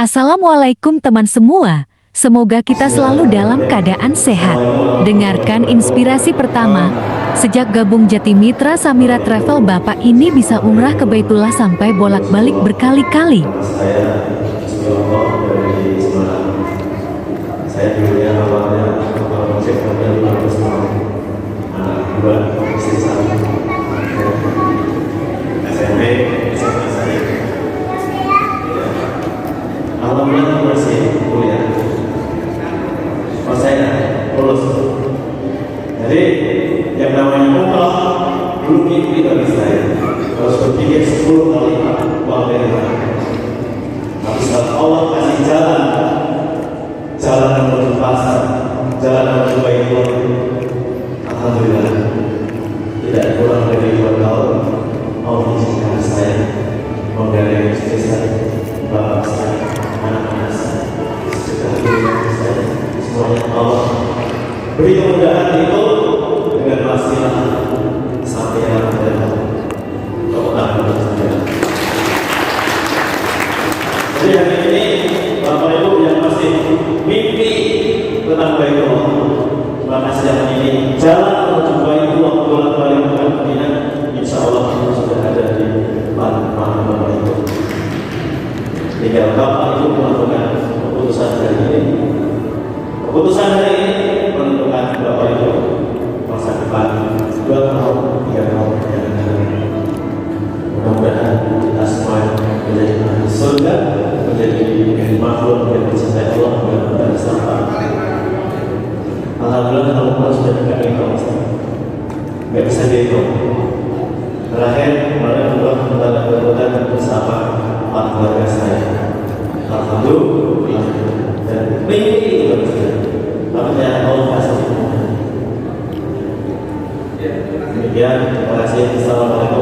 Assalamualaikum teman semua, semoga kita selalu dalam keadaan sehat. Dengarkan inspirasi pertama. Sejak gabung Jati Mitra Samira Travel, Bapak ini bisa umrah ke Baitullah sampai bolak-balik berkali-kali. Saya dulunya awalnya project model 15 tahun, anak dua, istri satu, SMP, SMA saya. Alhamdulillah masih kuliah. Oh saya lulus. Jadi yang namanya umrah dulu mimpi bagi saya harus berpikir 10 kali uang dari mana. Tapi setelah Allah kasih jalan menuju pasar, jalan menuju Baitullah, alhamdulillah tidak kurang dari 2 tahun Allah izinkan saya menggandeng istri saya, bapak saya, anak-anak saya, sudah berikan saya semuanya Allah beri kemudahan itu dengan wasilah sampai yang mendatang kemudahan saya. Jadi hari ini Bapak Ibu yang masih mimpi tentang Baitullah, maka siang ini jalan menuju Baitullah bolak-balik ke Madinah, insya Allah sudah ada di depan Bapak Ibu. Tinggal Bapak Ibu menentukan keputusan hari ini. Keputusan hari ini menentukan Bapak Ibu masa depan 2 tahun, 3 tahun yang akan datang. Mudah-mudahan kita semua menjadi ahli surga, menjadi makhluk yang dicintai Allah dan bersama. Alhamdulillah kalau sudah tidak dihitung, nggak bisa dihitung. Terakhir kemarin Allah mengatur bersama 4 keluarga saya. Alhamdulillah dan mimpi itu berbeda. Makanya Allah kasih. Demikian, terima kasih. Assalamualaikum.